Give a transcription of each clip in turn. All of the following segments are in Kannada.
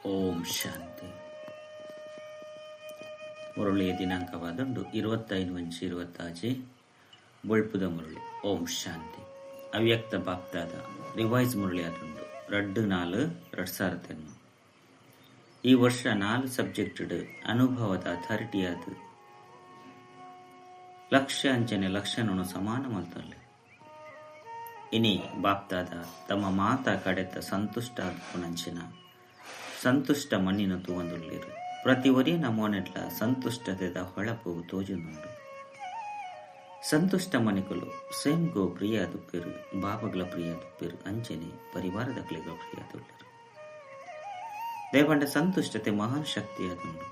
ಓಂ ಶಾಂತಿ. ಮುರಳಿಯ ದಿನಾಂಕವಾದಂಡು 25/20 ಬೊಳ್ಪುದ ಮುರಳಿ. ಓಂ ಶಾಂತಿ. ಅವ್ಯಕ್ತ ಬಾಪ್ತಾದ ರಿವೈಸ್ ಮುರಳಿ ಆದಂಡು 2/4/2003. ಈ ವರ್ಷ 4 ಸಬ್ಜೆಕ್ಟ್ ಅನುಭವದ ಅಥಾರಿಟಿ ಆದ ಲಕ್ಷ್ಯ ಅಂಚನೆ ಲಕ್ಷಣನು ಸಮಾನ ಮಲ್ತಲ್ಲಿ. ಇನಿ ಬಾಪ್ತಾದ ತಮ್ಮ ಮಾತ ಕಡೆತ ಸಂತುಷ್ಟ ಆದ್ಪುಣಂಚಿನ ಸಂತುಷ್ಟ ಮಣ್ಣಿನ ತೂವಂದುಳ್ಳಿರು. ಪ್ರತಿ ಒರಿಯ ನಮೋನೆಟ್ಲ ಸಂತುಷ್ಟತೆದ ಹೊಳಪು ತೋಜುನುಂಡು. ಸಂತುಷ್ಟ ಮಣಿಕಲು ಸೇಮ್ ಗೋ ಪ್ರಿಯ ದುಪ್ಪಿರು, ಬಾಬಗಳ ಪ್ರಿಯ ದುಪ್ಪಿರು, ಅಂಚನೆ ಪರಿವಾರದ ಕ್ಲಿಗಳ ಪ್ರಿಯ ದುಳ್ಳಿರು. ದೇವಂಡ ಸಂತುಷ್ಟತೆ ಮಹಾನ್ ಶಕ್ತಿಯಾದುಂಡು.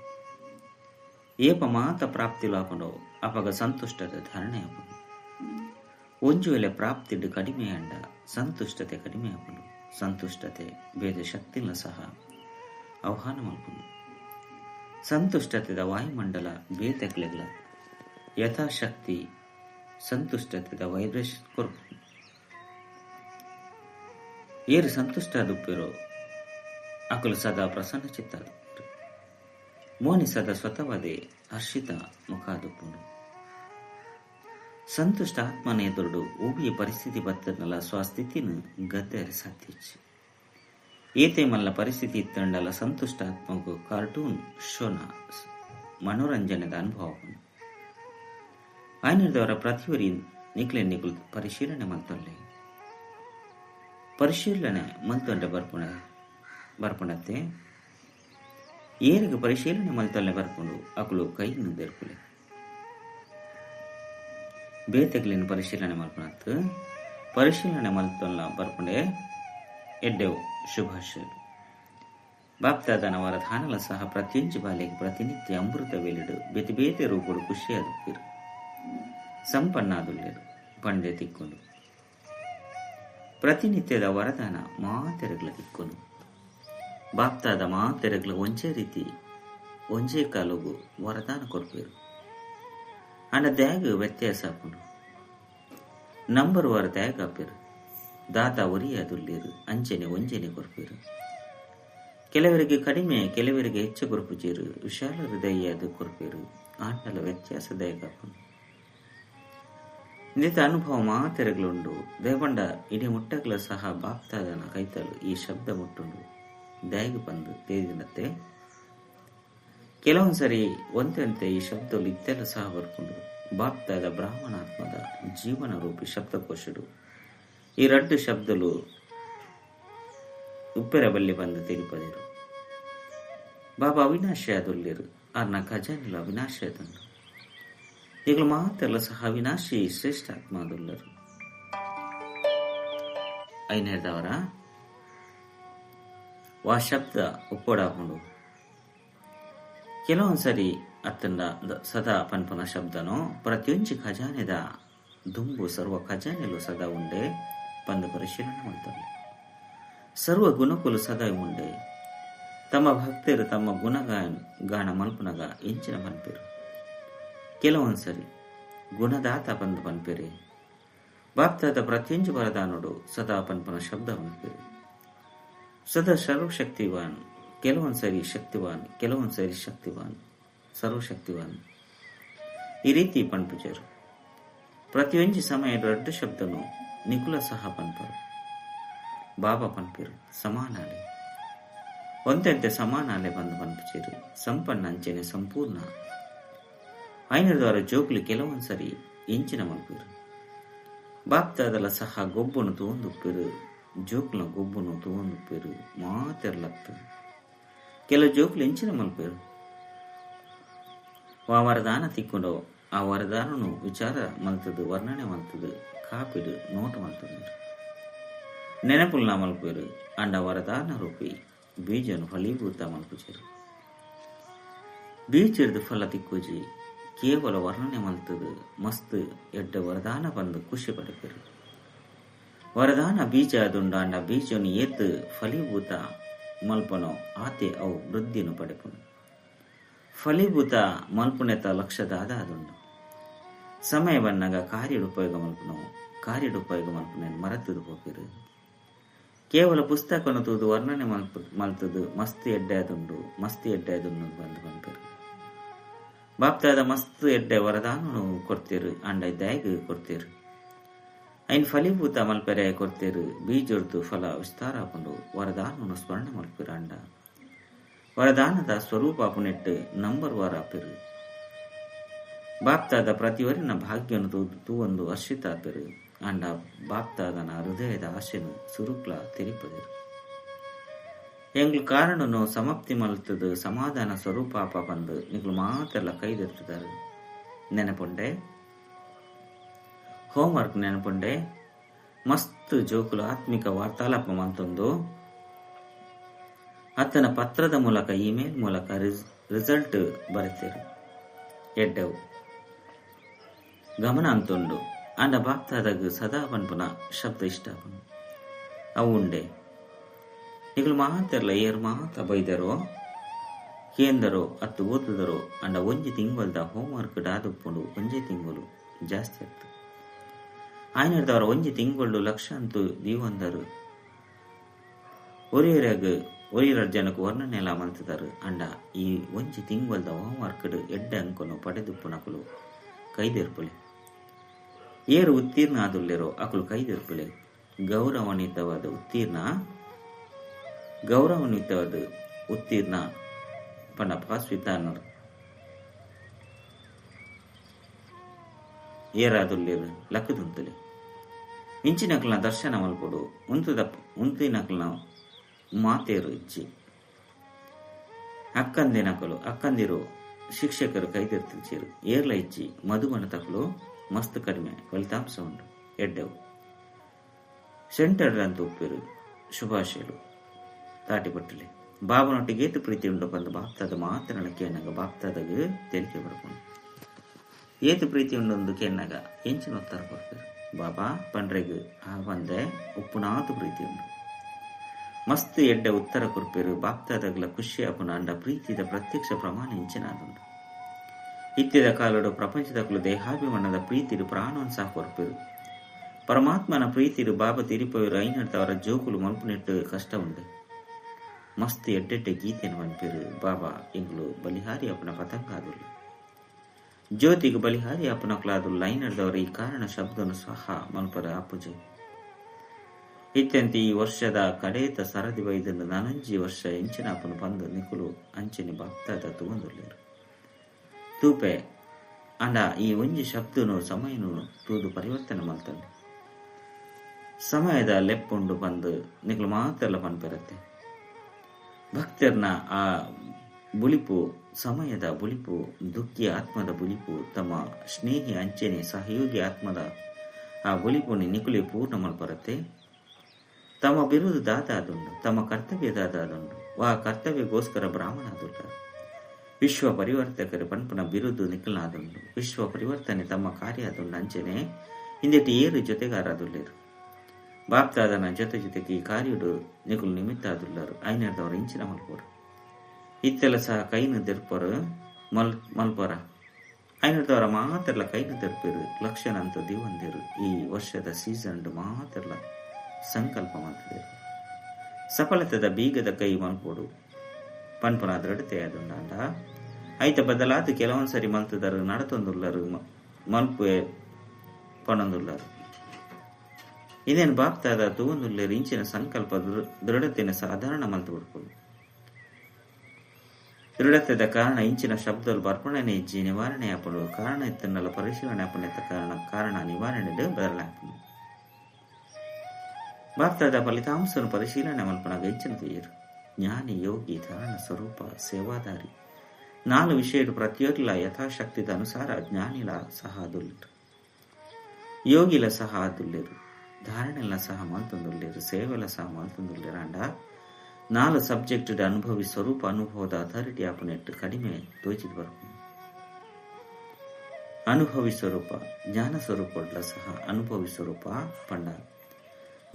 ಏಪ ಮಾತ ಪ್ರಾಪ್ತಿಲು ಹಾಕೊಂಡು ಅಪಗ ಸಂತುಷ್ಟತೆ ಧಾರಣೆ ಹಾಕೊಂಡು ಒಂಜು ವೇಳೆ ಪ್ರಾಪ್ತಿಡು ಕಡಿಮೆ ಅಂಡ ಸಂತುಷ್ಟತೆ ಕಡಿಮೆ ಹಾಕೊಂಡು ಸಂತುಷ್ಟತೆ ಬೇರೆ ಶಕ್ತಿಲ್ಲ ಸಹ ಆಹ್ವಾನ ಮಾಡ್ಕೊಂಡು ಸಂತುಷ್ಟತೆದ ವಾಯುಮಂಡಲ ಬೇತೆಗ್ಲೆಗ್ಲ ಯಥಾಶಕ್ತಿ ಸಂತುಷ್ಟತೆದ ವೈಬ್ರೇಷನ್ ಕೊರ್ಪು ಏರು ಸಂತುಷ್ಟ ದುಪ್ಪಿರೋ ಅಕಲು ಸದಾ ಪ್ರಸನ್ನ ಚಿತ್ತ ಮೋನಿ ಸದಾ ಸ್ವತಃವದೇ ಹರ್ಷಿತ ಮುಖ ದುಪ್ಪುಂಡು. ಸಂತುಷ್ಟ ಆತ್ಮನ ಎದುರುಡು ಉಬಿಯ ಪರಿಸ್ಥಿತಿ ಬತ್ತನಲ್ಲ ಸ್ವಸ್ಥಿತಿನ ಗದ್ದೆರೆ ಸಾಧ್ಯಚ್ಚು ಏತೆ ಮಲ್ಲ ಪರಿಸ್ಥಿತಿ ಇತ್ತಂಡಲ ಸಂತುಷ್ಟ ಆತ್ಮಗೂ ಕಾರ್ಟೂನ್ ಶೋನ ಮನೋರಂಜನೆದ ಅನುಭವ ಆಯ್ನದವರ ಪ್ರತಿಯೊರಿ ನಿಕ್ಲು ಪರಿಶೀಲನೆ ಮಂತೊಲ್ಲೆ ಪರಿಶೀಲನೆ ಮಂತೊಂಡೆ ಬರ್ಪುಣತ್ತೆ ಏರಿಗೆ ಪರಿಶೀಲನೆ ಮಲ್ತೊಲ್ಲೆ ಬರ್ಕೊಂಡು ಅಕಲು ಕೈ ಮುಂದೆರ್ಪುಲೆ ಬೇತೆಗ್ಲಿನ ಪರಿಶೀಲನೆ ಮಲ್ಪನತ್ತು ಪರಿಶೀಲನೆ ಮಲ್ತೊಲ್ಲ ಬರ್ಪುಂಡೆ ಎಡ್ಡೆವು ಶುಭಾಶಯಗಳು. ಬಾಪ್ತಾದನವರ ಧಾನಲ ಸಹ ಪ್ರತಿಯೊಂದು ಬಾಲೆಗೆ ಪ್ರತಿನಿತ್ಯ ಅಮೃತ ವೇಲಿಡು ಬೇತೆ ಬೇತೆ ರೂಪಡು ಖುಷಿಯಾದುಪ್ಪಿರು ಸಂಪನ್ನಾದುಲ್ಲೆರು ಪಂಡೆ ತಿಕ್ಕೊಂಡು ಪ್ರತಿನಿತ್ಯದ ವರದಾನ ಮಾತೆರೆಗ್ಲ ತಿಕ್ಕೊಂಡು ಬಾಪ್ತಾದ ಮಾತೆರೆಗ್ಲ ಒಂಚೇ ರೀತಿ ಒಂಚೇ ಕಾಲುಗು ವರದಾನ ಕೊರ್ಪೇರು ಅಂಡ ದ್ಯಾಗ ವ್ಯತ್ಯಾಸ ಹಾಕೊಂಡು ನಂಬರ್ ವಾರ ದ್ಯಾಗ ಹಾಪೇರು ದಾತ ಒರಿಯಾದುಲ್ಲೇರು ಅಂಚನೆ ಒಂಜನೆ ಕೊರ್ಪೇರು ಕೆಲವರಿಗೆ ಕಡಿಮೆ ಕೆಲವರಿಗೆ ಹೆಚ್ಚು ಕೊರ್ಪುಜೇರು ವಿಶಾಲ ಹೃದಯದ ಕೊರ್ಪೇರು ಆಂಡಲ ವ್ಯತ್ಯಾಸ ದ್ಯಾಗ ಹಾಕೊಂಡು ನಿತ ಅನುಭವ ಮಾತೆರೆಗಳುಂಡು ದೇವಂಡ ಇಡೀ ಮುಟ್ಟಗಲ ಸಹ ಬಾಪ್ತಾದನ ಕೈತಲು ಈ ಶಬ್ದ ಮುಟ್ಟುಂಡು ದ್ಯಾಗ ಬಂದು ತೇದಿನತ್ತೆ ಕೆಲವೊಂದ್ಸರಿ ಒಂದಂತೆ ಈ ಶಬ್ದಲು ಇತ್ತೆಲ್ಲ ಸಹ ಬರ್ಕೊಂಡು ಬಾಪ್ತಾದ ಬ್ರಾಹ್ಮಣಾತ್ಮದ ಜೀವನ ರೂಪಿ ಶಬ್ದಕೋಶಡು ಈ 2 ಶಬ್ದಲು ಉಪ್ಪೆರ ಬಲ್ಲಿ ಬಂದು ತೆರಿಪದಿರು. ಬಾಬಾ ಅವಿನಾಶಿ ಆದುಲ್ಲೇರು ಅರ್ನ ಖಜಾನಿಲು ಅವಿನಾಶಿ ಆದಂಡು ಈಗಲು ಮಾತೆಲ್ಲ ಸಹ ಅವಿನಾಶಿ ಶ್ರೇಷ್ಠ ಆತ್ಮ ಆದುಲ್ಲರು. ಐನೇದವರ ವಾ ಶಬ್ದ ಉಪ್ಪೋಡಾಕೊಂಡು ಕೆಲವೊಂದ್ಸರಿ ಅತ್ತಂದ ಸದಾ ಪನ್ಪನ ಶಬ್ದನೋ ಪ್ರತಿಯೊಂದು ಖಜಾನೆದ ದುಂಬು ಸರ್ವ ಖಜಾನೆಲು ಸದಾ ಉಂಡೆ ಬಂದು ಪರಿಶೀಲನೆ ಮಾಡ್ತಾರೆ. ಸರ್ವ ಗುಣಕುಲು ಸದಾ ಉಂಡೆ ತಮ್ಮ ಭಕ್ತರು ತಮ್ಮ ಗುಣಗಾನ ಮಲ್ಪನಗ ಎಂಚಿನ ಪನ್ಪೇರು ಕೆಲವೊಂದ್ಸರಿ ಗುಣದಾತ ಬಂದು ಪನ್ಪೇರೆ ಬಾಪ್ತಾದ ಪ್ರತಿಯೊಂದು ವರದಾನೋಡು ಸದಾ ಪನ್ಪನ ಶಬ್ದ ಪನ್ಪೇರು ಸದಾ ಸರ್ವಶಕ್ತಿವಾನ್ ಕೆಲವೊಂದ್ಸರಿ ಶಕ್ತಿವಾನ್ ಕೆಲವೊಂದ್ಸರಿ ಶಕ್ತಿವಾನ್ ಸರ್ವಶಕ್ತಿವಾನ್ ಈ ರೀತಿ ಪನ್ಪುಜರು ಪ್ರತಿಯೊಂದು ಸಮಯ 2 ಶಬ್ದನು ನಿಕುಲ ಸಹ ಪನ್ಪರು ಬಾಬಾ ಪನ್ಪೇರು ಸಮಾನಾಲೆ ಒಂದಂತೆ ಸಮಾನಾಲೆ ಬಂದು ಪನ್ಪುಜೇರು ಸಂಪನ್ನ ಅಂಚನೆ ಸಂಪೂರ್ಣ ಐನದವರ ಜೋಗ್ಲಿ ಕೆಲವೊಂದ್ಸರಿ ಎಂಚಿನ ಮಲ್ಪೇರು ಬಾಪ್ತಾದಲ ಸಹ ಗೊಬ್ಬನು ತೂಂದುಪ್ಪೇರು ಜೋಕ್ಲ ಗೊಬ್ಬನು ತೂಂದುಪ್ಪೇರು ಮಾತೆರ್ಲತ್ತು ಕೆಲವು ಜೋಕ್ಲು ಎಂಚಿನ ಮಲ್ಪೇರು ಆ ವರದಾನ ತಿಕ್ಕೊಂಡು ಆ ವರದಾನನು ವಿಚಾರ ಮಲ್ತದು ವರ್ಣನೆ ಮಲ್ತದು ಕಾಪಿಡು ನೋಟ ಮಲ್ತದು ನೆನಪುಲ್ನ ಮಲ್ಪೇರು ಅಂಡ ವರದಾನ ರೂಪಿ ಬೀಜನು ಫಲೀಭೂತ ಮಲ್ಪುಜರು ಬೀಜದ ಫಲ ತಿಕ್ಕುಜಿ ಕೇವಲ ವರ್ಣನೆ ಮಲ್ತದು ಮಸ್ತ್ ಎಡ್ಡ ವರದಾನ ಬಂದು ಖುಷಿ ಪಡೆಪೇರು ವರದಾನ ಬೀಜ ಅದುಂಡ ಅಂಡ ಬೀಜನು ಏತ್ ಫಲೀಭೂತ ಮಲ್ಪನೋ ಆತೆ ಅವು ವೃದ್ಧಿನು ಪಡೆಪನು ಫಲೀಭೂತ ಮಲ್ಪುನೆತ ಲಕ್ಷದಾದ ಅದುಂಡು ಸಮಯ ಬಂದಾಗ ಕಾರ್ಯಡು ಉಪಯೋಗ ಮಲ್ಪನೋ ಕಾರ್ಯಡು ಉಪಯೋಗ ಮಲ್ಪನೆ ಮರತದು ಹೋಗಿರು ಕೇವಲ ಪುಸ್ತಕವನ್ನು ತೂದು ವರ್ಣನೆ ಮಲ್ತದು ಮಸ್ತ್ ಎಡ್ಡೆ ಆದುಂಡು ಬಂದು ಬಂದರು. ಬಾಪ್ತಾದ ಮಸ್ತ್ ಎಡ್ಡೆ ವರದಾನ ಕೊಡ್ತೀರು ಅಂಡ ದ್ಯಾಗ್ ಕೊಡ್ತೀರು. ಐನ್ ಫಲೀಭೂತ ಮಲ್ಪೆರೆ ಕೊಡ್ತೀರು. ಬೀಜೊಡ್ದು ಫಲ ವಿಸ್ತಾರ ಆಪುಂಡು ವರದಾನವನ್ನು ಸ್ಮರಣ ಮಲ್ಪಿರು ಅಂಡ ವರದಾನದ ಸ್ವರೂಪ ಆಪುನೆಟ್ಟು ನಂಬರ್ ವಾರ ಆಪಿರು. ಬಾಪ್ತಾದ ಪ್ರತಿವರಿನ ಭಾಗ್ಯನು ತೂವೊಂದು ಹರ್ಷಿತ ಆಪಿರು ಅಂಡ ಬಾಪ್ತಾದನ ಹೃದಯದ ಆಶೆನು ಸುರುಕ್ಲ ತೆರಿಪದಿರು. ಎಂಗ್ಲು ಕಾರಣನು ಸಮಾಪ್ತಿ ಮಲ್ತದು ಸಮಾಧಾನ ಸ್ವರೂಪ ಆಪ ಬಂದು ನಿಗ್ಲು ಮಾತೆಲ್ಲ ಕೈದಿರ್ತದಾರು. ನೆನಪುಂಡೆ ಹೋಮ್ವರ್ಕ್ ನೆನಪುಂಡೆ ಮಸ್ತ್ ಜೋಕುಲು ಆತ್ಮಿಕ ವಾರ್ತಾಲಾಪ ಮಂತೊಂದು ಅತ್ತನ ಪತ್ರದ ಮೂಲಕ ಇಮೇಲ್ ಮೂಲಕ ರಿಸಲ್ಟ್ ಬರೀತೀರು. ಎಡ್ಡೆವು ಗಮನ ಅಂತುಂಡು ಅಂಡ ಬಾಪ್ತಾದಾಗ ಸದಾ ಪನ್ಪುನ ಶಬ್ದ ಇಷ್ಟ ಅವು ಉಂಡೆ ನಿಗ್ಲು ಮಾತೆಲ್ಲ ಏರು ಮಾತ ಬೈದರೋ ಕೇಂದರೋ ಅತ್ತು ಓದಿದರೋ ಅಂಡ ಒಂಜಿ ತಿಂಗಳದ ಹೋಮ್ವರ್ಕ್ ಡಾದುಪ್ಪುಂಡು ಒಂಜೇ ತಿಂಗಳು ಜಾಸ್ತಿ ಆಯ್ತು. ಆಯ್ನಡ್ದವರ ಒಂಜಿ ತಿಂಗಳು ಲಕ್ಷ ಅಂತೂ ದೀವಂದರು ಒರಿಯರ ಜನಕ್ಕೆ ವರ್ಣನೆ ಎಲ್ಲ ಮಲ್ತಿದಾರು ಅಂಡ ಈ ಒಂಜಿ ತಿಂಗಳದ ಹೋಮ್ವರ್ಕ್ ಎಡ್ಡೆ ಅಂಕನು ಪಡೆದುಪ್ಪು ನಕಲು ಕೈದಿರ್ಪುಲೆ. ಏರು ಉತ್ತೀರ್ಣ ಆದುಲ್ಲೆರೋ ಅಕಲು ಕೈದಿರ್ಪುಲೆ. ಗೌರವಾನ್ವಿತವಾದ ಉತ್ತೀರ್ಣ ಪಂಡ ಪಾಸ್ ವಿಧಾನರು ಏರಾದುಲ್ಲೇರು ಲಕ್ಕದುಂತಲೆ ಇಂಚಿನಕಲ್ನ ದರ್ಶನ ಮಲ್ಪಡು ಉಂತಿನಕಲ್ನ ಮಾತೇರು ಇಚ್ಚಿ ಅಕ್ಕಂದಿರು ಶಿಕ್ಷಕರು ಕೈದಿರ್ತಿರು ಏರ್ಲ ಇಚ್ಚಿ ಮಧುಬನ ತಕಲು ಮಸ್ತ್ ಕಡಿಮೆ ಫಲಿತಾಂಶ ಉಂಟು. ಎಡ್ಡೆವು ಸೆಂಟರ್ ಅಂತ ಉಪ್ಪಿರು ಶುಭಾಶಯಲು ತಾಟಿಪಟ್ಟಲೆ ಬಾಬನೊಟ್ಟಿಗೆ ಏತು ಪ್ರೀತಿ ಉಂಡು ಬಂದು ಬಾಪ್ತಾದ ಮಾತನಾಡ ಕೇನಾಗ ಬಾಪ್ತಾದಾಗ ತೆಲಿಕೆ ಬರ್ಕೊಂಡು ಏತು ಪ್ರೀತಿ ಉಂಡೊಂದು ಕೇನಾಗ ಎಂಚಿನ ಉತ್ತರ ಕೊಡ್ತಾರೆ. ಬಾಬಾ ಪಂಡ್ರೆಗ್ ಬಂದೆ ಉಪ್ಪುನಾತು ಪ್ರೀತಿ ಉಂಡು ಮಸ್ತ್ ಎಡ್ಡೆ ಉತ್ತರ ಕೊಡ್ಪೇರು. ಬಾಪ್ತಾದಾಗಲ ಖುಷಿ ಆಪುನ ಅಂಡ ಪ್ರೀತಿದ ಪ್ರತ್ಯಕ್ಷ ಪ್ರಮಾಣ ಇಂಚಿನಾದುಂಡು. ಇತ್ತಿದ ಕಾಲಡು ಪ್ರಪಂಚದಕ್ಕಲು ದೇಹಾಭಿಮಾನದ ಪ್ರೀತಿರು ಪ್ರಾಣವನ್ನು ಸಹ ಕೊರ್ಪೇರು. ಪರಮಾತ್ಮನ ಪ್ರೀತಿರು ಬಾಬಾ ತಿರಿಪೋರು ಐನಡ್ದವರ ಜೋಕುಲು ಮಲ್ಪುನೆಟ್ಟು ಕಷ್ಟ ಉಂಡೆ ಮಸ್ತ್ ಎಡ್ಡೆಡ್ಡೆ ಗೀತೆಯನ್ನು ಮನ್ಪೇರು. ಬಾಬಾ ಎಂಗ್ಲು ಬಲಿಹಾರಿ ಅಪ್ಪನ ಪತಂಗಾದುಲ್ಲ ಜ್ಯೋತಿಗೆ ಬಲಿಹಾರಿ ಅಪ್ಪನಕ್ಲಾದುಲ್ಲ ಐನಡ್ದವರ ಈ ಕಾರಣ ಶಬ್ದನು ಸಹ ಮಲ್ಪರ ಅಪ್ಪುಜೆ. ಇತ್ಯಂತ ಈ ವರ್ಷದ ಕಡೇತ ಸರದಿ ವೈದ್ಯನು ನನಂಜಿ ವರ್ಷ ಎಂಚಿನ ಅಪ್ಪನು ಬಂದು ನಿಕುಲು ಅಂಚನೆ ಬಾಪ್ತಾದ ತೂಂದುಲ್ಲೇರು ತೂಪೆ ಅಂಡ ಈ ಒಂಜಿ ಶಬ್ದನು ಸಮಯನು ತೂದು ಪರಿವರ್ತನೆ ಮಲ್ತಂಡೆ. ಸಮಯದ ಲೆಪ್ಪುಂಡು ಬಂದು ನಿಗ್ಲು ಮಾತೆಲ್ಲ ಪನ್ಪಿರತ್ತೆ. ಭಕ್ತರ್ನ ಆ ಬುಳಿಪು ಸಮಯದ ಬುಳಿಪು ದುಃಖಿ ಆತ್ಮದ ಬುಳಿಪು ತಮ್ಮ ಸ್ನೇಹಿ ಅಂಚನೆ ಸಹಯೋಗಿ ಆತ್ಮದ ಆ ಬುಳಿಪುನಿ ನಿಕುಲಿ ಪೂರ್ಣ ಮಲ್ಪರತ್ತೆ. ತಮ್ಮ ಬಿರುದು ದಾದಾದುಂಡು ತಮ್ಮ ಕರ್ತವ್ಯ ದಾದಾದುಂಡು ವಾ ಕರ್ತವ್ಯಗೋಸ್ಕರ ಬ್ರಾಹ್ಮಣಾದುಲ್ಲ. ವಿಶ್ವ ಪರಿವರ್ತಕರು ಪನ್ಪನ ಬಿರುದು ನಿಖಲ್ನಾದುಂಡು ವಿಶ್ವ ಪರಿವರ್ತನೆ ತಮ್ಮ ಕಾರ್ಯ ಆದುಂಡು ಅಂಚನೆ ಹಿಂದೆಟ್ಟು ಏರು ಜೊತೆಗಾರಾದುಲ್ಲೇರು. ಬಾಪ್ತಾದನ ಜೊತೆಗೆ ಈ ಕಾರ್ಯುಡು ನಿಕುಲು ನಿಮಿತ್ತ ಆದುಲ್ಲರು ಐನರ್ದವರ ಇಂಚಿನ ಮಲ್ಪೋರು. ಇತ್ತೆಲ್ಲ ಸಹ ಕೈನು ತೆರ್ಪರು ಮಲ್ಪರ ಐನರ್ದವರ ಮಾತೆಲ್ಲ ಕೈನು ತೆರ್ಪೇರು. ಲಕ್ಷಣ ಅಂತ ದಿವಂದಿರು ಈ ವರ್ಷದ ಸೀಸನ್ ಮಾತೆಲ್ಲ ಸಂಕಲ್ಪ ಮಾಡ್ತಿದ್ದೇವೆ. ಸಫಲತೆದ ಬೀಗದ ಕೈ ಮಲ್ಪೋಡು ಪನ್ಪನ ದೃಢತೆ ಆದುಂಡ ಐತ ಬದಲಾದ ಕೆಲವೊಂದ್ಸರಿ ಮಲ್ತದರು ನಡತೊಂದುಲ್ಲರು ಮಲ್ಪೆ ಪಣೊಂದುಲ್ಲರು. ಇದೇನು ಬಾಪ್ತಾದ ತೂವೊಂದುಲ್ಲೇರು ಇಂಚಿನ ಸಂಕಲ್ಪ ದೃಢತೆನ ಸಾಧಾರಣ ಮಲ್ತು ಬಿಡ್ಕೊಂಡು ದೃಢತೆದ ಕಾರಣ ಇಂಚಿನ ಶಬ್ದಲು ಬರ್ಪಣನೆ ಇಜ್ಜಿ ನಿವಾರಣೆ ಆಪಡು ಕಾರಣ ಇತ್ತನ್ನೆಲ್ಲ ಪರಿಶೀಲನೆ ಆಪಣೆತ್ತ ಕಾರಣ ನಿವಾರಣೆ ಬದಲಾವಣೆ ಆಪಣೆ ಬಾಪ್ತಾದ ಫಲಿತಾಂಶವನ್ನು ಪರಿಶೀಲನೆ ಮಲ್ಪನಾಗ ಹೆಚ್ಚಿನ ತೀರು ಜ್ಞಾನಿ ಯೋಗಿ ಧಾರಣ ಸ್ವರೂಪ ಸೇವಾದಾರಿ 4 ವಿಷಯಗಳು ಪ್ರತಿಯೊರ್ಲ ಯಥಾಶಕ್ತಿದ ಅನುಸಾರ ಜ್ಞಾನಿಲ ಸಹ ಆದುಲ್ಲೇರು ಯೋಗಿಲ ಸಹ ಆದುಲ್ಲೇರು ಧಾರಣೆಲ್ಲ ಸಹ ಮಲ್ತೊಂದುಲ್ಲೇರು ಸೇವೆಲ ಸಹ ಮಲ್ತೊಂದುಲ್ಲೇರು ಅಂಡ 4 ಸಬ್ಜೆಕ್ಟ್ ಅನುಭವಿ ಸ್ವರೂಪ ಅನುಭವದ ಅಥಾರಿಟಿ ಆಪನೆಟ್ಟು ಕಡಿಮೆ ತೋಚಿದ ಬರ್ಕೊಂಡು ಅನುಭವಿ ಸ್ವರೂಪ ಜ್ಞಾನ ಸ್ವರೂಪಡ್ಲ ಸಹ ಅನುಭವಿ ಸ್ವರೂಪ ಪಂಡ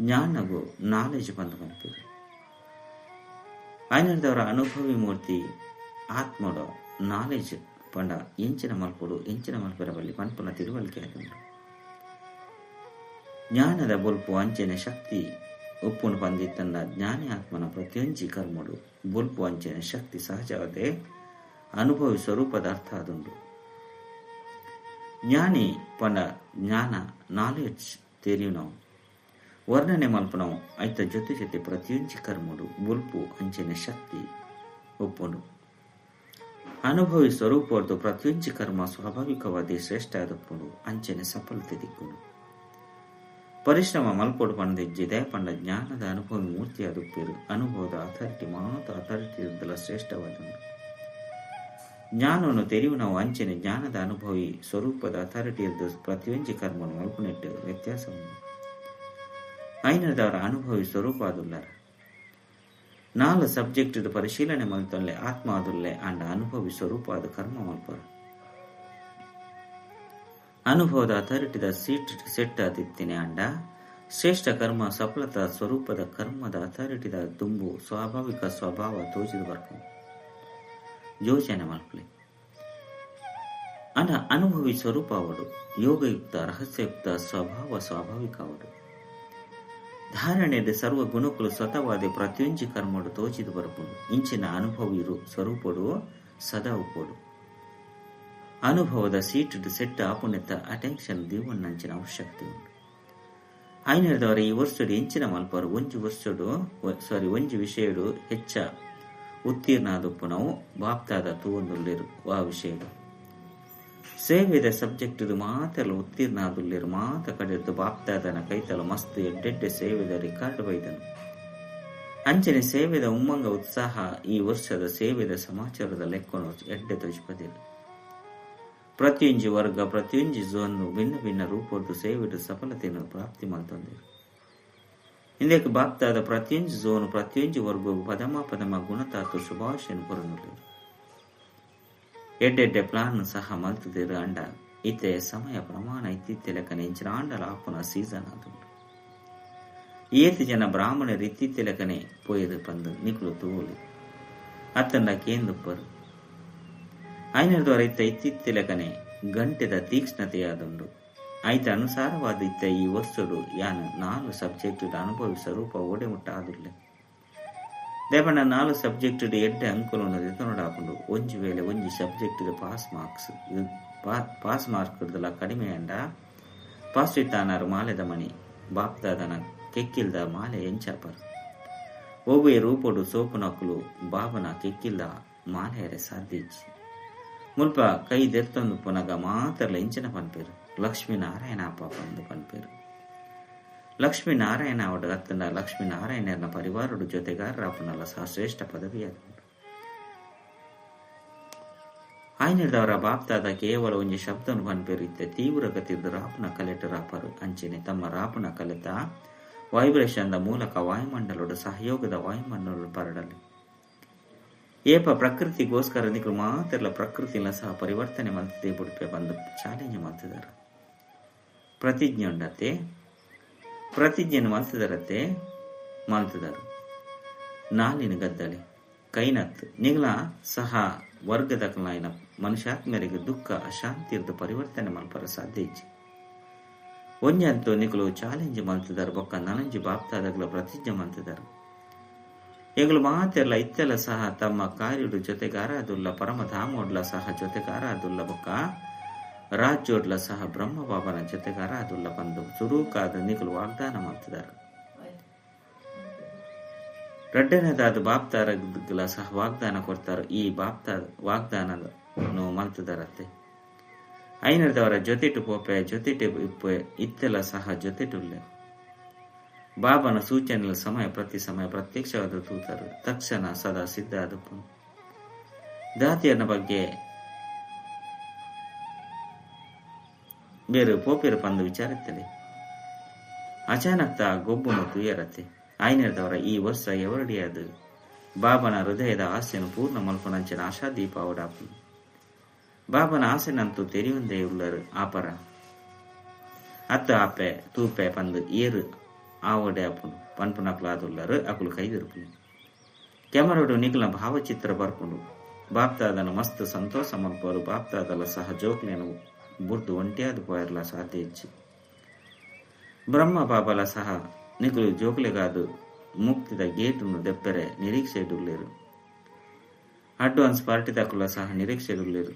ಜ್ಞಾನಗೂ ನಾಲೆಜ್ ಬಂದು ಮಲ್ಪೇರು. ಆಯ್ನದವರ ಅನುಭವಿ ಮೂರ್ತಿ ಆತ್ಮಡ ನಾಲೆಜ್ ಪಂಡ ಎಂಚಿನ ಮಲ್ಪೆರ ಬಲ್ಲಿ ಪನ್ಪುನ ತಿಳುವಳಿಕೆ ಆದುಂಡು. ಜ್ಞಾನದ ಬೊಲ್ಪು ಅಂಚನೆ ಶಕ್ತಿ ಉಪ್ಪುನು ಪಂದಿತ್ತಂಡ ಜ್ಞಾನಿ ಆತ್ಮನ ಪ್ರತಿಯೊಂಜಿ ಕರ್ಮಡು ಬುಲ್ಪು ಅಂಚೆನ ಶಕ್ತಿ ಸಹಜವದೇ ಅನುಭವಿ ಸ್ವರೂಪದ ಅರ್ಥ ಅದುಂಡು. ಜ್ಞಾನಿ ಪಂಡ ಜ್ಞಾನ ನಾಲೆಡ್ಜ್ ತೆರಿಯು ನಾವು ವರ್ಣನೆ ಮಲ್ಪನವು ಐತ ಜೊತೆ ಜೊತೆ ಪ್ರತಿಯೊಂಜಿ ಕರ್ಮಡು ಬುಲ್ಪು ಅಂಚೆನ ಶಕ್ತಿ ಒಪ್ಪುಂಡು. ಅನುಭವಿ ಸ್ವರೂಪದ್ದು ಪ್ರತಿಯೊಂಜಿ ಕರ್ಮ ಸ್ವಾಭಾವಿಕವಾದಿ ಶ್ರೇಷ್ಠ ಆದಪ್ಪುಂಡು ಅಂಚೆನೆ ಸಫಲತೆ ದಿಕ್ಕುಂಡು. ಪರಿಶ್ರಮ ಮಲ್ಪೊಡು ಪಂದಿಜ್ಜಿದೆ ಪಂಡ ಜ್ಞಾನದ ಅನುಭವಿ ಮೂರ್ತಿ ಆದುಪ್ಪೇರು ಅನುಭವದ ಅಥಾರಿಟಿ ಮಾತ ಅಥಾರಿಟಿ ಇರುವುದಲ್ಲ ಶ್ರೇಷ್ಠವಾದುಂಡು. ಜ್ಞಾನವನ್ನು ತೆರಿವು ನಾವು ಅಂಚೆನೆ ಜ್ಞಾನದ ಅನುಭವಿ ಸ್ವರೂಪದ ಅಥಾರಿಟಿ ಇದ್ದು ಪ್ರತಿಯೊಂಜಿ ಕರ್ಮವನ್ನು ಮಲ್ಪುನೆಟ್ಟು ವ್ಯತ್ಯಾಸ ಉಂಟು. ಐನದವರ ಅನುಭವಿ ಸ್ವರೂಪ ಆದುಲ್ಲಾರ ನಾಲ್ ಸಬ್ಜೆಕ್ಟ್ ಪರಿಶೀಲನೆ ಮಲ್ತೊಲ್ಲೆ ಆತ್ಮ ಆದುಲ್ಲೆ ಅಂಡ ಅನುಭವಿ ಸ್ವರೂಪ ಆದ ಕರ್ಮ ಮಲ್ಪರ ಅನುಭವದ ಅಥಾರಿಟಿದ ಸೀಟ್ ಸೆಟ್ ಆದಿತ್ತಿನೆ ಅಂಡ ಶ್ರೇಷ್ಠ ಕರ್ಮ ಸಫಲತಾ ಸ್ವರೂಪದ ಕರ್ಮದ ಅಥಾರಿಟಿದ ತುಂಬು ಸ್ವಾಭಾವಿಕ ಸ್ವಭಾವ ತೋಜಿದ ಬರ್ಕ ಯೋಚನೆ ಮಲ್ಪಲೆ ಅಂಡ ಅನುಭವಿ ಸ್ವರೂಪ ಅವಡು ಯೋಗಯುಕ್ತ ರಹಸ್ಯಯುಕ್ತ ಸ್ವಭಾವ ಸ್ವಾಭಾವಿಕ ಅವಡು ಧಾರಣೆದ ಸರ್ವ ಗುಣಕುಲು ಸ್ವತವಾದ ಪ್ರತಿಯೊಂಜಿ ಕರ್ಮಡು ತೋಚಿದು ಬರ್ಪುಡು ಇಂಚಿನ ಅನುಭವಿರು ಸ್ವರೂಪಡು ಸದಾ ಉಪ್ಪೋಡು ಅನುಭವದ ಸೀಟ್ ಸೆಟ್ ಆಪುನೆತ್ತ ಅಟೆನ್ಷನ್ ದೀವಣ್ಣಂಚಿನ ಅವಶ್ಯಕತೆ ಉಂಟು. ಐನದವರ ಈ ವರ್ಷಡು ಎಂಚಿನ ಮಲ್ಪರು ಒಂಜಿ ವಿಷಯಡು ಹೆಚ್ಚ ಉತ್ತೀರ್ಣ ಆದಪ್ಪು ನಾವು ಬಾಪ್ತಾದ ತೂವೊಂದುಲ್ಲೇರು ಆ ವಿಷಯಡು ಸೇವೆದ ಸಬ್ಜೆಕ್ಟ್ ಮಾತೆಲ್ಲ ಉತ್ತೀರ್ಣ ಆದುಲ್ಲೇರು ಮಾತ ಕಡೆದು ಬಾಪ್ತಾದನ ಕೈತಲ ಮಸ್ತ್ ಎಡ್ಡೆಡ್ಡೆ ಸೇವೆದ ರಿಕಾರ್ಡ್ ಬೈದನು ಅಂಚನೆ ಸೇವೆದ ಉಮ್ಮಂಗ ಉತ್ಸಾಹ ಈ ವರ್ಷದ ಸೇವೆದ ಸಮಾಚಾರದ ಲೆಕ್ಕನು ಎಡ್ಡೆ ತೋಜ್ಪದಿಲ್ಲ. ಪ್ರತಿಯೊಂಜಿ ವರ್ಗ ಪ್ರತಿಯೊಂಜಿ ಝೋನ್ನು ಭಿನ್ನ ಭಿನ್ನ ರೂಪದ್ದು ಸೇವೆಡು ಸಫಲತೆಯನ್ನು ಪ್ರಾಪ್ತಿ ಮಾಡ್ತಂದಿರು. ಇಂದಕ್ಕೆ ಬಾಪ್ತಾದ ಪ್ರತಿಯೊಂಜಿ ಝೋನು ಪ್ರತಿಯೊಂಜಿ ವರ್ಗವು ಪದಮ ಗುಣತಾತು ಶುಭಾಶಯನು ಕೊರನುಳ್ಳರು ಎಡ್ಡೆಡ್ಡೆ ಪ್ಲಾನ್ ಸಹ ಮಲ್ತದಿರು ಅಂಡ ಇತ್ತೆ ಸಮಯ ಪ್ರಮಾಣ ಇತ್ತಿತ್ತೆ ಲೆಕ್ಕನೆ ಇಂಚಿನ ಆಂಡಲ ಆಪುನ ಸೀಸನ್ ಆದುಂಡು. ಏತು ಜನ ಬ್ರಾಹ್ಮಣರು ಇತ್ತಿತ್ತೆ ಲೆಕ್ಕನೆ ಪೋಯದು ಪಂದು ನಿಕ್ಲು ತೂಲಿ ಅತ್ತಂಡ ಕೇಂದುಪ್ಪರು ಐನದವರ ಇತ್ತ ಇತ್ತಿತ್ತೆ ಲೆಕ್ಕನೆ ಗಂಟೆದ ತೀಕ್ಷ್ಣತೆಯಾದುಂಡು. ಐತ ಅನುಸಾರವಾದ ಇತ್ತ ಈ ವರ್ಷಡು ಯಾನು 4 ಸಬ್ಜೆಕ್ಟ್ ಅನುಭವಿ ಸ್ವರೂಪ ಓಡೆ ಮುಟ್ಟ ಆದುಲ್ಲೆ ದೇವಣ್ಣ 4 ಸಬ್ಜೆಕ್ಟ್ ಎಡ್ಡೆ ಅಂಕುಲನ್ನು ಎತ್ತನೋಡಾಕೊಂಡು ಒಂಜಿ ವೇಳೆ ಒಂಜಿ ಸಬ್ಜೆಕ್ಟ್ ಪಾಸ್ ಮಾರ್ಕ್ದಲ್ಲ ಕಡಿಮೆ ಅಂಡ ಪಾಸ್ ಇತ್ತಾನಾರು ಮಾಲೆದ ಮಣಿ ಬಾಪ್ದಾದನ ಕೆಕ್ಕಿಲ್ದ ಮಾಲೆ ಎಂಚಾಪರ್ ಒವ್ವೇ ರೂಪಡು ಸೋಪುನಕುಲು ಬಾಬನ ಕೆಕ್ಕಿಲ್ದ ಮಾಲೆಯರೆ ಸಾಧ್ಯಚ್ಚಿ ಮುಲ್ಪ ಕೈ ದೆರ್ತೊಂದು ಪುನಗ ಮಾತ್ರಲ ಇಂಚಿನ ಪನ್ಪೇರು ಲಕ್ಷ್ಮೀನಾರಾಯಣ ಪಂದು ಪನ್ಪೇರು ಲಕ್ಷ್ಮೀನಾರಾಯಣ ಅವಡ ಅತ್ತಂಡ ಲಕ್ಷ್ಮೀನಾರಾಯಣನ ಪರಿವಾರಡು ಜೊತೆಗಾರರಾಪನಲ್ಲ ಸಹ ಶ್ರೇಷ್ಠ ಪದವಿಯಾದುಂಡು. ಆಯ್ನದವರ ಬಾಪ್ತಾದ ಕೇವಲ ಒಂಜಿ ಶಬ್ದನು ಪನ್ಪೇರು ಇತ್ತೆ ತೀವ್ರ ಗತಿದ ರಾಪನ ಕಲೆಟ ರಾಪರು ಅಂಚೆನೆ ತಮ್ಮ ರಾಪನ ಕಲೆತ ವೈಬ್ರೇಷನ್ದ ಮೂಲಕ ವಾಯುಮಂಡಲೋಡ ಸಹಯೋಗದ ವಾಯುಮಂಡಲ ಪರಡಲಿ ಏಪ ಪ್ರಕೃತಿಗೋಸ್ಕರ ನಿಕ್ರು ಮಾತೆಲ್ಲ ಪ್ರಕೃತಿನ ಸಹ ಪರಿವರ್ತನೆ ಮಲ್ತದೆ ಬಿಡ್ಪೆ ಬಂದು ಚಾಲೆಂಜ್ ಮಾಡ್ತಿದಾರ ಪ್ರತಿಜ್ಞೆ ಉಂಡತೆ ಪ್ರತಿಜ್ಞೆಯನ್ನು ಮಲ್ತಿದಾರತ್ತೆ ಮಲ್ತಿದಾರು ನಾಲಿನ ಗದ್ದಲೆ ಕೈನತ್ ನಿಗ್ಲ ಸಹ ವರ್ಗದ ಕಲಾಯಿನ ಮನುಷ್ಯಾತ್ಮರಿಗೆ ದುಃಖ ಅಶಾಂತಿ ಇರ್ದು ಪರಿವರ್ತನೆ ಮಲ್ಪರ ಸಾಧ್ಯ ಇಚ್ಛೆ ಒಂಜಂತೂ ನಿಗ್ಲು ಚಾಲೆಂಜ್ ಮಲ್ತಿದಾರು ಬೊಕ್ಕ ನನಂಜಿ ಬಾಪ್ತಾದಗ್ಲ ಪ್ರತಿಜ್ಞೆ ಮಲ್ತಿದಾರು ಎಗಳು ಮಾತೆಲ್ಲ ಇತ್ತೆಲ್ಲ ಸಹ ತಮ್ಮ ಕಾರ್ಯಡು ಜೊತೆಗಾರ ಅದುಲ್ಲ ಪರಮಧಾಮೋಡ್ಲ ಸಹ ಜೊತೆಗಾರ ಅದುಲ್ಲ ಬೊಕ್ಕ ರಾಜ್ಯೋಡ್ಲ ಸಹ ಬ್ರಹ್ಮ ಬಾಬನ ಜೊತೆಗಾರ ಅದುಲ್ಲ ಬಂದು ಸುರೂಕಾದ ನಿಗಲು ವಾಗ್ದಾನ ಮಾಡ್ತಿದ್ದಾರೆ. ರಡ್ಡನೇದಾದ ಬಾಪ್ತಾರಗ್ಲ ಸಹ ವಾಗ್ದಾನ ಕೊಡ್ತಾರ ಈ ವಾಗ್ದಾನ ಮಲ್ತಿದಾರತ್ತೆ ಐನದವರ ಜೊತೆಟು ಪೋಪೆ ಜೊತೆಟು ಇಪ್ಪೆ ಇತ್ತೆಲ್ಲ ಸಹ ಜೊತೆಟುಲ್ಲೆ ಬಾಬನ ಸೂಚನೆ ಸಮಯ ಪ್ರತ್ಯಕ್ಷವಾದ ತೂತರು ತಕ್ಷಣ ಸದಾ ಸಿದ್ಧ ಆದಪ್ಪು ದಾತಿಯನ್ನ ಬಗ್ಗೆ ಬೇರೆ ಪೋಪಿರ ಪಂದು ವಿಚಾರಿತ್ತಲೆ ಅಚಾನಕ್ತ ಗೊಬ್ಬುನು ತುಯರತ್ತೆ ಆಯ್ನದವರ ಈ ವರ್ಷ ಎವರಡಿಯಾದ ಬಾಬನ ಹೃದಯದ ಆಸೆಯನ್ನು ಪೂರ್ಣ ಮಲ್ಪನಂಚಿನ ಆಶಾದೀಪ ಅವಡಾಪು ಬಾಬನ ಆಸೆನಂತೂ ತೆರೆಯೊಂದೇ ಉಳ್ಳರು ಆಪರ ಅತ್ತ ಆಪೆ ತೂಪೆ ಪಂದು ಏರು ಆವಡೆ ಅಪ್ಪುನು ಪನ್ಪುನಕ್ಲಾದುಲ್ಲರು ಅಕುಲು ಕೈದಿರುಪುನು ಕ್ಯಾಮರಾಡು ನಿಗ್ಲ ಭಾವಚಿತ್ರ ಬರ್ಪುಂಡು ಬಾಪ್ತಾದನ ಮಸ್ತ್ ಸಂತೋಷ ಮಲ್ಪರು ಬಾಪ್ತಾದಲ ಸಹ ಜೋಕ್ಲೇನು ಬುರ್ದು ಒಂಟಿಯಾದ ಪೋಯರ್ಲ ಸಾಧ್ಯ ಇಚ್ಚಿ ಬ್ರಹ್ಮ ಬಾಬಲ ಸಹ ನಿಖಲು ಜೋಕ್ಲೆಗಾದು ಮುಕ್ತಿದ ಗೇಟನ್ನು ದೆಪ್ಪರೆ ನಿರೀಕ್ಷೆ ಇಡುಳ್ಳೇರು. ಅಡ್ವಾನ್ಸ್ ಪಾರ್ಟಿ ತಕ್ಕುಲ ಸಹ ನಿರೀಕ್ಷೆ ಇಡುಳ್ಳೇರು.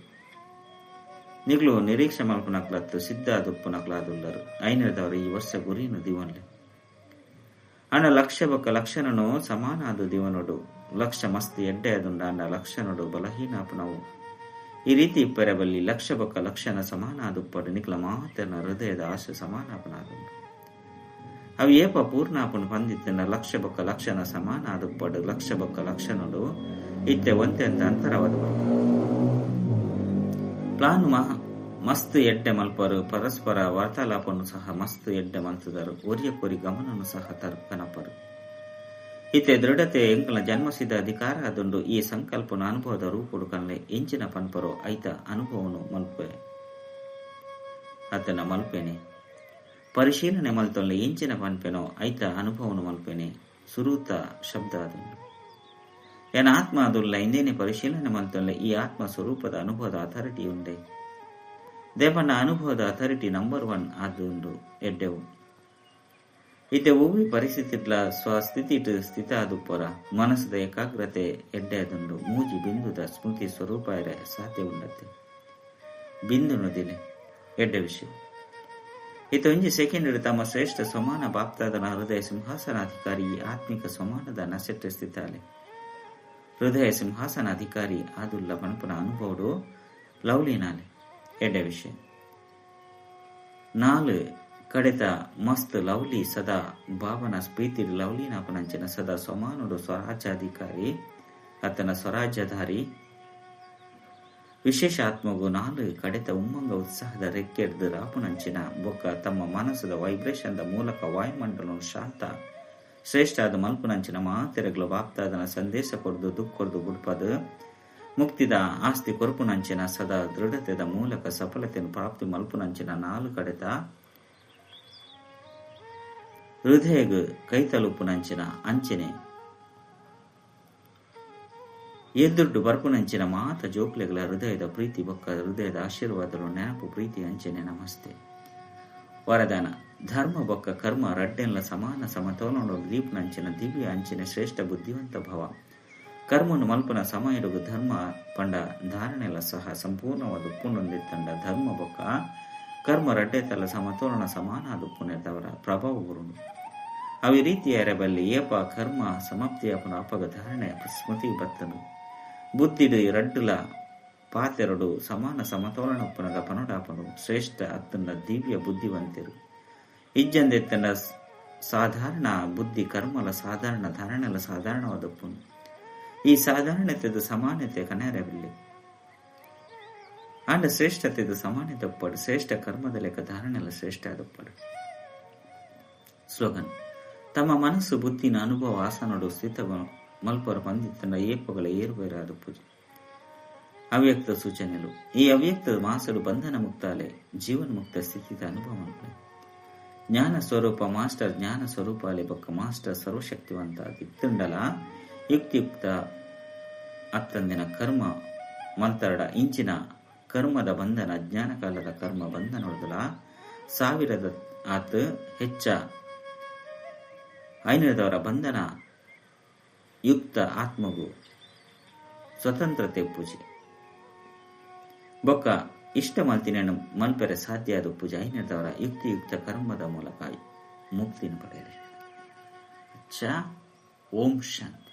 ನಿಗ್ಲು ನಿರೀಕ್ಷೆ ಮಲ್ಪುನಕ್ಲತ್ತು ಸಿದ್ಧಾದುಪ್ಪುನಕ್ಲಾದುಳ್ಳರು. ಐನದವರು ಈ ವರ್ಷ ಗುರಿಯನ್ನು ದಿವನ್ಲೆ ಅಣ್ಣ ಲಕ್ಷ ಬೊಕ್ಕ ಲಕ್ಷಣನು ಸಮಾನಾದು ದಿವನೊಡು ಲಕ್ಷ ಮಸ್ತ್ ಎಡ್ಡೆ ಅದುಂಡ ಅಣ್ಣ ಲಕ್ಷಣೊಡು ಬಲಹೀನಾಪನವು ಈ ರೀತಿ ಇಪ್ಪರೆ ಬಲ್ಲಿ ಲಕ್ಷ ಬೊಕ್ಕ ಲಕ್ಷಣ ಸಮಾನಾದುಪ್ಪಡು ನಿಕ್ಲ ಮಾತನ ಹೃದಯದ ಆಶೆ ಸಮಾನಾಪನಾದುಂಡು. ಅವು ಏಪ ಪೂರ್ಣಾಪನು ಪಂದಿತ್ತಿನ ಲಕ್ಷ ಬೊಕ್ಕ ಲಕ್ಷಣ ಸಮಾನಾದುಪ್ಪಡು ಲಕ್ಷ ಬೊಕ್ಕ ಲಕ್ಷಣೊಡು ಇತ್ತೆ ಒಂತೆಂತ ಅಂತರವಾದ ಪ್ಲಾನ್ ಮಸ್ತ್ ಎಡ್ಡೆ ಮಲ್ಪರು ಪರಸ್ಪರ ವಾರ್ತಾಲಾಪನು ಸಹ ಮಸ್ತ್ ಎಡ್ಡೆ ಮಲ್ತದರು. ಒರಿಯ ಕೊರಿ ಗಮನನು ಸಹ ತರ್ಕನಪರು. ಇತ್ತೆ ದೃಢತೆ ಎಂಕಲ ಜನ್ಮಸಿದ್ಧ ಅಧಿಕಾರ ಅದೊಂದು ಈ ಸಂಕಲ್ಪನ ಅನುಭವದ ರೂಪುಡು ಕನ್ಲೆ ಎಂಚಿನ ಪನ್ಪರೋ ಐತ ಅನುಭವನು ಮಲ್ಪೆ ಆತನ ಮಲ್ಪೆನೆ ಪರಿಶೀಲನೆ ಮಲ್ತೊಲ್ಲೆ ಎಂಚಿನ ಪನ್ಪೆನೋ ಐತ ಅನುಭವನು ಮಲ್ಪೆನೆ ಸುರೂತ ಶಬ್ದ ಅದೊಂದು ಏನ ಆತ್ಮ ಅದುಲ್ಲ ಇಂದೇನೆ ಪರಿಶೀಲನೆ ಮಲ್ತೊಲ್ಲೆ ಈ ಆತ್ಮ ಸ್ವರೂಪದ ಅನುಭವದ ಅಥಾರಿಟಿ ಉಂಡೆ ದೇವನ ಅನುಭವದ ಅಥಾರಿಟಿ ನಂಬರ್ 1 ಆದುಂಡು ಎಡ್ಡೆವು. ಇತ್ತೆ ಒವ್ವಿ ಪರಿಸ್ಥಿತಿಡ್ಲ ಸ್ವಸ್ಥಿತಿ ಸ್ಥಿತ ಆದುಪ್ಪರ ಮನಸ್ಸದ ಏಕಾಗ್ರತೆ ಎಡ್ಡೆ ಅದುಂಡು ಮೂಜಿ ಬಿಂದುದ ಸ್ಮೃತಿ ಸ್ವರೂಪ ಇರೆ ಸಾಧ್ಯ ಉಂಡತ್ತೆ ಬಿಂದು ನುದಿಲೆ ಎಡ್ಡೆ ವಿಷಯ. ಇತ್ತ ಒಂಜಿ ಸೆಕೆಂಡ್ ತಮ್ಮ ಶ್ರೇಷ್ಠ ಸಮಾನ ಬಾಪ್ತಾದನ ಹೃದಯ ಸಿಂಹಾಸನಾಧಿಕಾರಿ ಆತ್ಮಿಕ ಸಮಾನದ ನಸೆಟ್ಟ ಸ್ಥಿತಾಲೆ ಹೃದಯ ಸಿಂಹಾಸನಾಧಿಕಾರಿ ಆದುಲ್ಲ ಪಣಪನ ಅನುಭವಡು ಲವ್ಲಿನಾಲೆ ಎಡ್ಡೆ ವಿಷಯ. 4 ಕಡೆತ ಮಸ್ತ್ ಲವ್ಲಿ ಸದಾ ಭಾವನ ಪ್ರೀತಿ ಲವ್ಲಿ ನಾಪನಂಚಿನ ಸದಾ ಸಮಾನುಡು ಸ್ವರಾಜ್ಯಾಧಿಕಾರಿ ಆತನ ಸ್ವರಾಜ್ಯಧಾರಿ ವಿಶೇಷ ಆತ್ಮಗೂ 4 ಕಡೆತ ಉಮ್ಮಂಗ ಉತ್ಸಾಹದ ರೆಕ್ಕೆಡ್ದು ರಾಪುನಂಚಿನ ಬೊಕ್ಕ ತಮ್ಮ ಮನಸ್ಸದ ವೈಬ್ರೇಷನ್ದ ಮೂಲಕ ವಾಯುಮಂಡಲ ಶಾಂತ ಶ್ರೇಷ್ಠ ಆದ ಮಲ್ಪುನಂಚಿನ ಮಾತೆರೆಗಳು ಬಾಪ್ತಾದನ ಸಂದೇಶ ಕೊಡ್ದು ದುಃಖೊರ್ದು ಬುಡ್ಪದು ಮುಕ್ತಿದ ಆಸ್ತಿ ಕೊರಪುನಂಚಿನ ಸದಾ ದೃಢತೆದ ಮೂಲಕ ಸಫಲತೆಯನ್ನು ಪ್ರಾಪ್ತಿ ಮಲ್ಪುನಂಚಿನ 4 ಕಡೆತ ಹೃದಯಗ ಕೈತಲುಪುನಂಚಿನ ಅಂಚನೆ ಎದುರ್ಡು ಬರ್ಪುನಂಚಿನ ಮಾತ ಜೋಕ್ಲೆಗಳ ಹೃದಯದ ಪ್ರೀತಿ ಬೊಕ್ಕ ಹೃದಯದ ಆಶೀರ್ವಾದಗಳು ನೆನಪು ಪ್ರೀತಿ ಅಂಚನೆ ನಮಸ್ತೆ ವರದಾನ ಧರ್ಮ ಬೊಕ್ಕ ಕರ್ಮ ರಡ್ಡೆಲ್ಲ ಸಮಾನ ಸಮತೋಲನ ದೀಪನಂಚಿನ ದಿವ್ಯ ಅಂಚಿನ ಶ್ರೇಷ್ಠ ಬುದ್ಧಿವಂತ ಭವ ಕರ್ಮನು ಮಲ್ಪನ ಸಮಯಡುಗು ಧರ್ಮ ಪಂಡ ಧಾರಣೆಲ್ಲ ಸಹ ಸಂಪೂರ್ಣವಾದ ಉಪ್ಪುನೊಂದಿತ್ತಂಡ ಧರ್ಮ ಬೊಕ್ಕ ಕರ್ಮ ರಡ್ಡೆತಲ್ಲ ಸಮತೋಲನ ಸಮಾನ ದುಪ್ಪುನೆದ್ದವರ ಪ್ರಭಾವ ಗುರುಂಡು ಅವಿ ರೀತಿಯ ಬಲ್ಲಿ ಏಪ ಕರ್ಮ ಸಮಾಪ್ತಿಯಪನ ಅಪಗ ಧಾರಣೆ ಸ್ಮೃತಿ ಬತ್ತನು ಬುದ್ಧಿಡು ರಡ್ಡುಲ ಪಾತೆರಡು ಸಮಾನ ಸಮತೋಲನ ಉಪ್ಪನದ ಪನಡಾಪನು ಶ್ರೇಷ್ಠ ಅತ್ತನ ದಿವ್ಯ ಬುದ್ಧಿವಂತರು ಇಜ್ಜಂದೆತ್ತನ ಸಾಧಾರಣ ಬುದ್ಧಿ ಕರ್ಮಲ ಸಾಧಾರಣ ಧಾರಣೆಲ ಸಾಧಾರಣವಾದ ಉಪ್ಪುನು ಈ ಸಾಧಾರಣತೆದು ಸಮಾನತೆ ಕನೆಯರವಿಲ್ಲ ಆಂಡ ಶ್ರೇಷ್ಠತೆದು ಸಮಾನತೆ ಒಪ್ಪಡು ಶ್ರೇಷ್ಠ ಕರ್ಮದ ಲೆಕ್ಕ ಧಾರಣೆಲ್ಲ ಶ್ರೇಷ್ಠ ಅದೊಪ್ಪಡು. ಸ್ಲೋಗನ್ ತಮ್ಮ ಮನಸ್ಸು ಬುದ್ಧಿನ ಅನುಭವ ಆಸನಡು ಸ್ಥಿತ ಮಲ್ಪರ ಪಂದಿತ್ತಂಡ ಏಪಗಳ ಏರುಬೇರಾದ ಪೂಜೆ ಅವ್ಯಕ್ತ ಸೂಚನೆಗಳು ಈ ಅವ್ಯಕ್ತ ಮಾಸಡು ಬಂಧನ ಮುಕ್ತಾಲೆ ಜೀವನ್ ಮುಕ್ತ ಸ್ಥಿತಿದ ಅನುಭವ ಜ್ಞಾನ ಸ್ವರೂಪ ಮಾಸ್ಟರ್ ಜ್ಞಾನ ಸ್ವರೂಪ ಅಲೆ ಬೊಕ್ಕ ಮಾಸ್ಟರ್ ಸರ್ವಶಕ್ತಿವಂತ ಇತ್ತುಂಡಲ ಯುಕ್ತಿಯುಕ್ತ ಅತ್ತಂದಿನ ಕರ್ಮ ಮಂತರಡ ಇಂಚಿನ ಕರ್ಮದ ಬಂಧನ ಜ್ಞಾನ ಕಾಲದ ಕರ್ಮ ಬಂಧನೊಳದಲ 1000 ಆತ್ ಹೆಚ್ಚ 500 ಬಂಧನ ಯುಕ್ತ ಆತ್ಮಗೂ ಸ್ವತಂತ್ರತೆ ಪೂಜೆ ಬೊಕ್ಕ ಇಷ್ಟ ಮಲ್ತಿನ ಮಲ್ಪೆರೆ ಸಾಧ್ಯ ಆದ ಪೂಜೆ 500 ಯುಕ್ತಿಯುಕ್ತ ಕರ್ಮದ ಮೂಲಕ ಮುಕ್ತಿನ ಪಡೆಯಲಿ. ಓಂ ಶಾಂತಿ.